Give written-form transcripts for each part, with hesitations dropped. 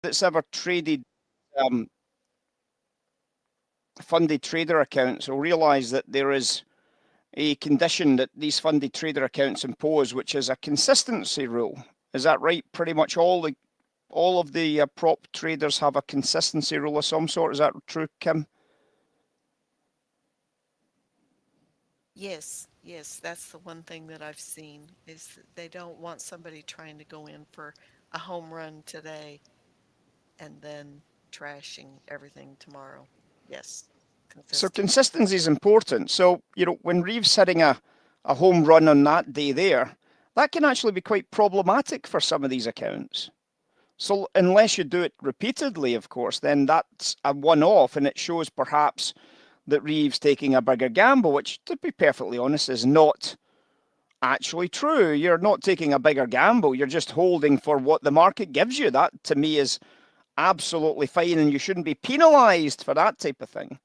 that's ever traded funded trader accounts will realize that there is a condition that these funded trader accounts impose, which is a consistency rule. Is that right? Pretty much all of the prop traders have a consistency rule of some sort. Is that true, Kim? Yes, that's the one thing that I've seen is that they don't want somebody trying to go in for a home run today and then trashing everything tomorrow. Yes, So consistency. consistency is important. So, when Reeves hitting a home run on that day there, that can actually be quite problematic for some of these accounts. So unless you do it repeatedly, of course, then that's a one-off, and it shows perhaps that Reeves taking a bigger gamble, which, to be perfectly honest, is not actually true. You're not taking a bigger gamble. You're just holding for what the market gives you. That, to me, is absolutely fine, and you shouldn't be penalised for that type of thing.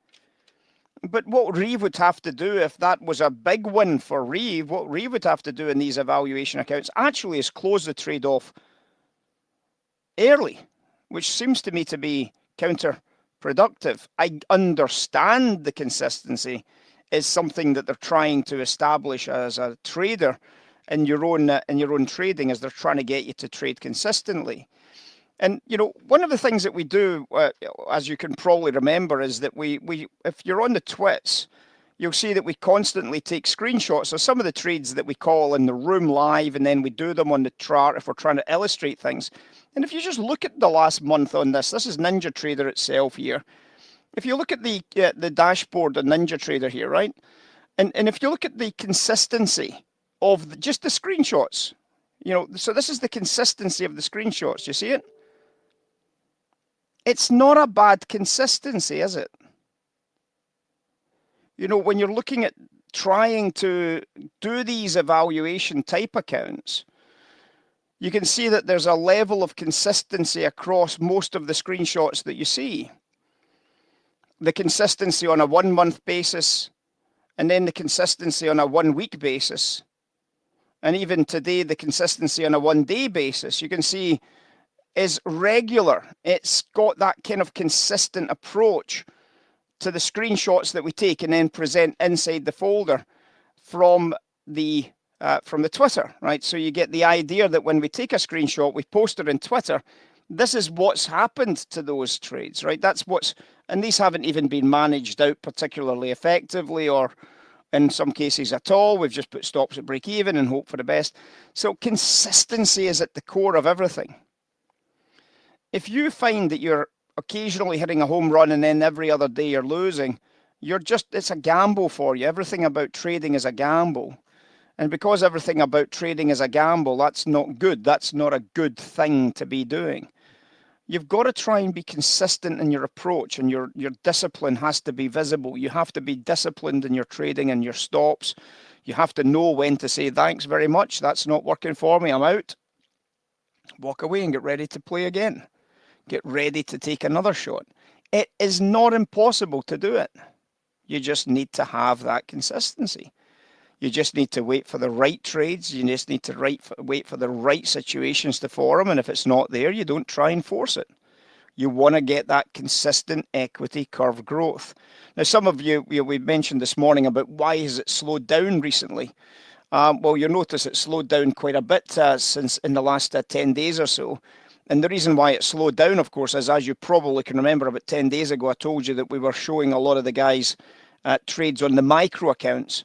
But what Reeve would have to do if that was a big win for Reeve, what Reeve would have to do in these evaluation accounts actually is close the trade off early, which seems to me to be counterproductive. I understand the consistency is something that they're trying to establish as a trader in your own trading, as they're trying to get you to trade consistently. And one of the things that we do, as you can probably remember, is that we if you're on the twits, you'll see that we constantly take screenshots of some of the trades that we call in the room live, and then we do them on the chart if we're trying to illustrate things. And if you just look at the last month on this is NinjaTrader itself here. If you look at the dashboard of NinjaTrader here, right, and if you look at the consistency of just the screenshots, so this is the consistency of the screenshots. You see it? It's not a bad consistency, is it? When you're looking at trying to do these evaluation type accounts, you can see that there's a level of consistency across most of the screenshots that you see. The consistency on a 1 month basis, and then the consistency on a 1 week basis. And even today, the consistency on a 1 day basis, you can see is regular. It's got that kind of consistent approach to the screenshots that we take and then present inside the folder from the Twitter, right? So you get the idea that when we take a screenshot, we post it in Twitter. This is what's happened to those trades, right? And these haven't even been managed out particularly effectively, or in some cases at all. We've just put stops at break even and hope for the best. So consistency is at the core of everything. If you find that you're occasionally hitting a home run and then every other day you're losing, it's a gamble for you. Everything about trading is a gamble. And because everything about trading is a gamble, that's not good. That's not a good thing to be doing. You've got to try and be consistent in your approach, and your discipline has to be visible. You have to be disciplined in your trading and your stops. You have to know when to say, thanks very much, that's not working for me, I'm out. Walk away and get ready to play again. Get ready to take another shot. It is not impossible to do it. You just need to have that consistency. You just need to wait for the right trades. You just need to wait for the right situations to form. And if it's not there, you don't try and force it. You want to get that consistent equity curve growth. Now, some of you, we mentioned this morning about why has it slowed down recently. Well, you'll notice it slowed down quite a bit since in the last 10 days or so. And the reason why it slowed down, of course, is, as you probably can remember, about 10 days ago, I told you that we were showing a lot of the guys trades on the micro accounts.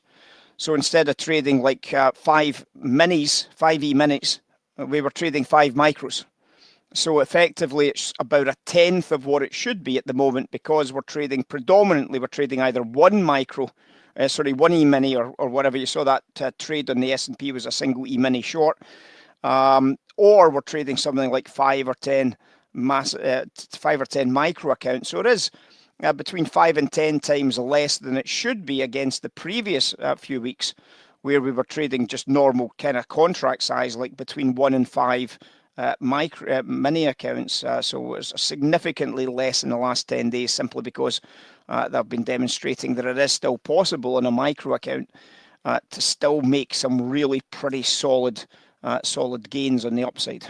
So instead of trading like 5 E minis, we were trading 5 micros. So effectively, it's about a tenth of what it should be at the moment, because we're trading either 1 micro, 1 E mini, or whatever. You saw that trade on the S&P was a single E mini short. Or we're trading something like 5 or 10 micro accounts. So it is between 5 and 10 times less than it should be against the previous few weeks, where we were trading just normal kind of contract size, like between 1 and 5 mini accounts. So it's significantly less in the last 10 days, simply because they've been demonstrating that it is still possible on a micro account to still make some really pretty solid gains on the upside.